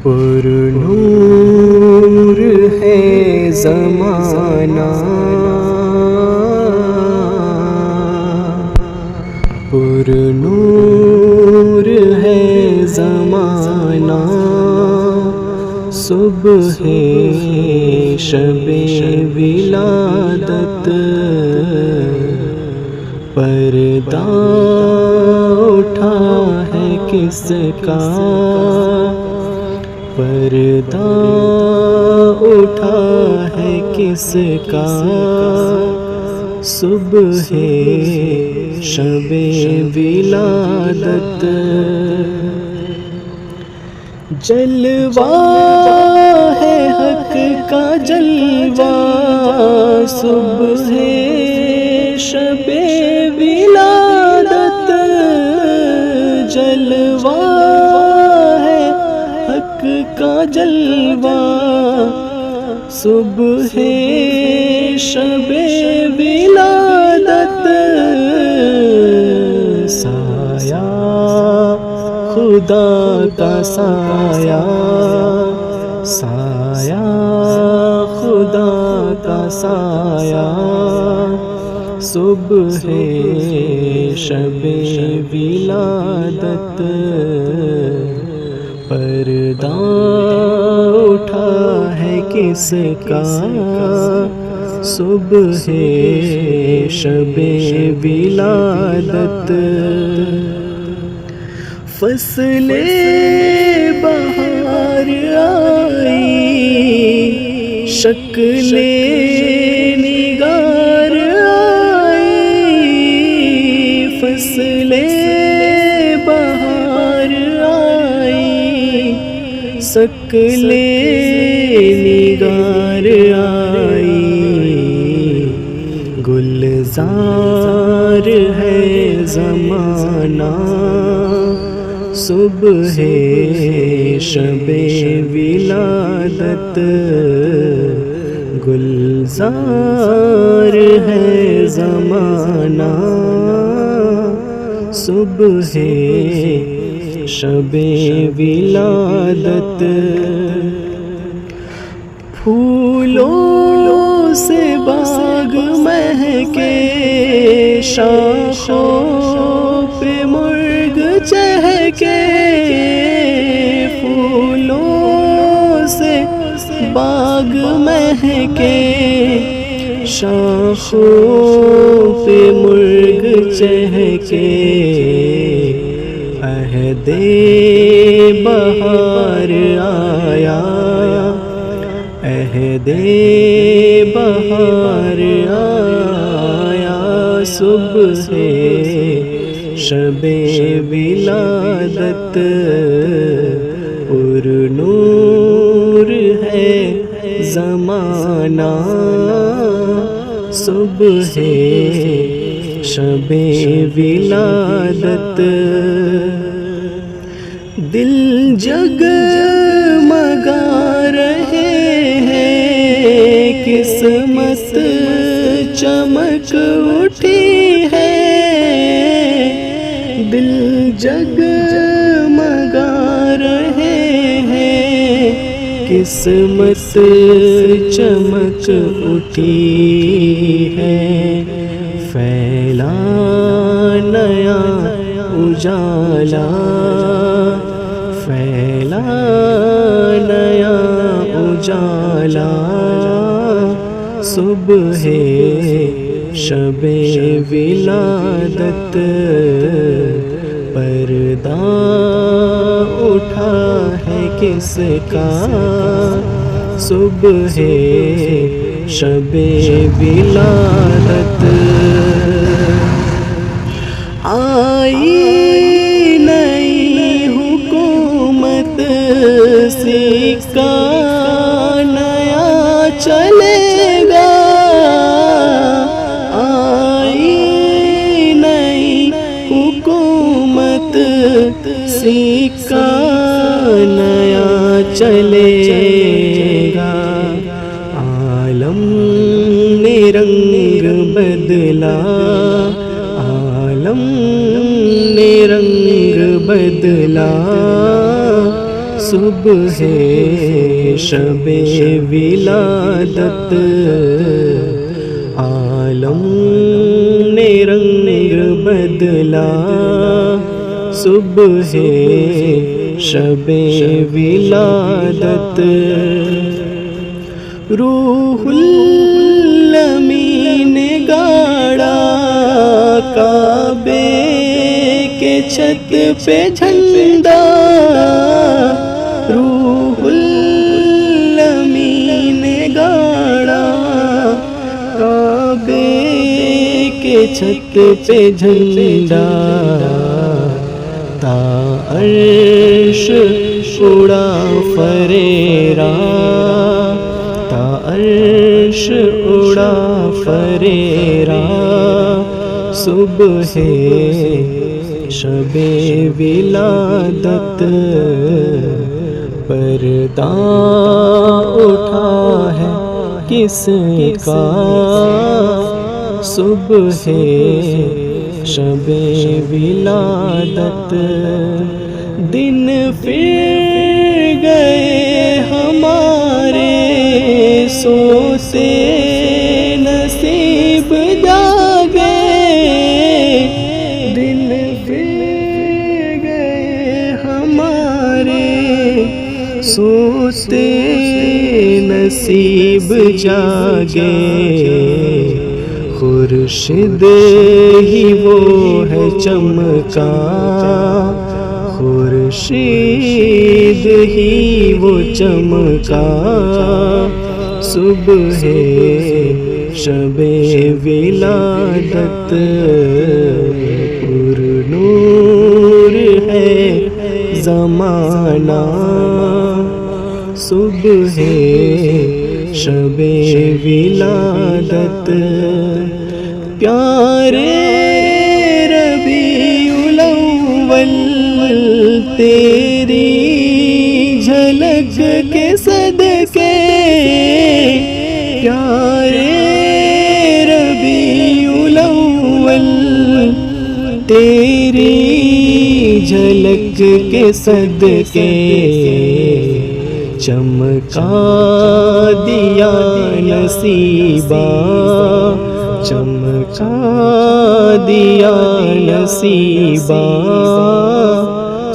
پر نور ہے زمانہ، پر نور ہے زمانہ، صبح شب ولادت، پردہ اٹھا ہے کس کا، پردہ اٹھا ہے کس کا، صبح شب ولادت، جلوہ ہے حق کا جلوہ، صبح شب ولادت، جلوہ ہے حق کا جلوہ، صبح شب ولادت، سایہ خدا کا سایہ، سایہ خدا کا سایہ، صبح شب ولادت، پردہ اٹھا ہے کس کا، صبح شب ولادت، فصل بہار آئی، شکل نگار آئی، فصل بہار آئی، شکل نگار آئی، گلزار ہے زمانہ، صبح شب ولادت، گلزار ہے زمانہ، صبح شب ولادت، پھولوں سے باغ مہکے، شاخوں پہ مرغ چہکے، پھولوں سے باغ مہکے، شاخوں پہ مرغ چہکے، عہد بہار آیا، عہد بہار آیا، صبح شب ولادت، پر نور ہے زمانہ، صبح شب ولادت، دل جگمگا رہے ہیں، قسمت چمک اٹھی ہے، دل جگمگا رہے ہیں، قسمت چمک اٹھی ہے، پھیلا نیا اجالا، پھیلا نیا اجالا، صبح شب ولادت، پردہ اٹھا ہے کس کا، صبح شب ولادت، آئی نئی حکومت، سکہ نیا چلے گا، آئی نئی حکومت، سکہ نیا چلے گا، عالم نے رنگ بدلا، عالم نے رنگ بدلا، صبح شب ولادت عالم نے رنگ بدلا، صبح شب ولادت روح الامین گاڑا کعبے کے چھت پہ جھنڈا، روح الامین گاڑا کعبے کے چھت پہ جھنڈا، تا عرش اڑا فریرا، تا عرش اڑا فریرا، صبح شب ولادت پردہ اٹھا ہے کس کا، صبح شب ولادت دن پھر گئے ہمارے سوتے نصیب جاگے، دن پھر گئے ہمارے سوتے نصیب جاگے، خورشید ہی وہ ہے چمکا، خورشید ہی وہ چمکا، صبح شب ولادت پر نور ہے زمانہ، صبح شب ولادت پیارے ربیع الاول تیری جھلک کے صدقے، پیارے ربیع الاول تیری جھلک کے صدقے، چمکا دیا نصیبہ، چمکا دیا نصیبہ،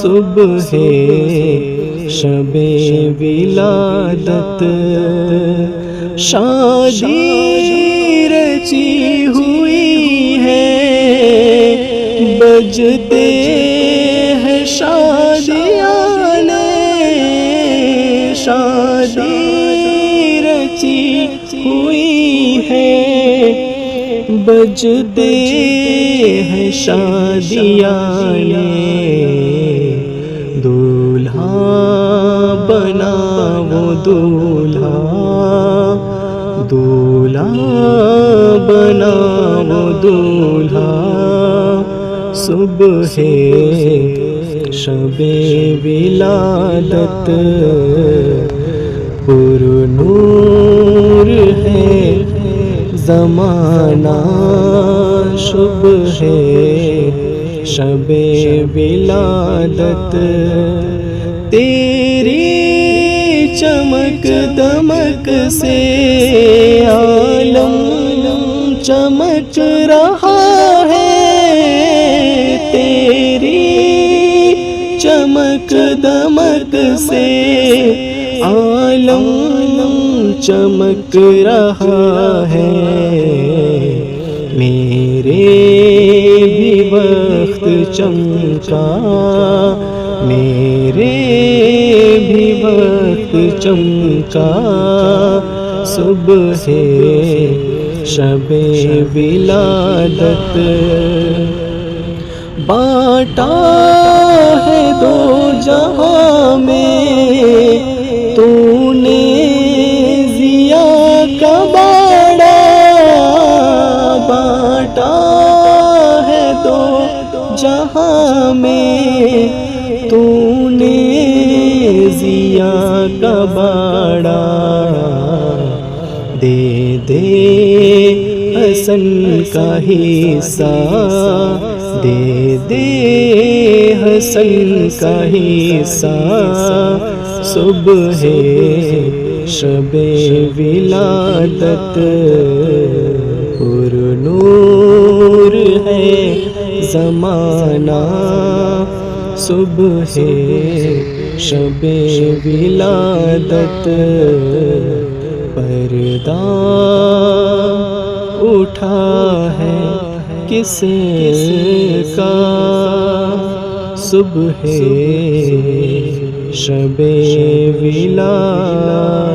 صبح شب ولادت شادی رچی ہوئی ہے، بجتے ہیں شادیانے، شادی رچی ہوئی ہے، بجتے ہیں شادیانے، دولہا بنا وہ دولہا، دولہا بنا وہ دولہا، صبح شب ولادت پر نور ہے زمانہ، صبح شب ولادت تیری چمک دمک سے عالم چمک رہا ہے، تیری چمک دمک سے عالم چمک رہا ہے، میرے بھی وقت چمکا، میرے بھی وقت چمکا، صبح شب ولادت بانٹا ہے دو جہاں میں تو نے ضیا کا باڑا، بانٹا ہے دو جہاں میں تو نے ضیا کا باڑا، دے دے حسن کا حصہ، دے دے حسن کا حصہ صبح شب ولادت پر نور ہے زمانہ صبح شب ولادت پردہ اٹھا ہے کس کا صبح شب ولادت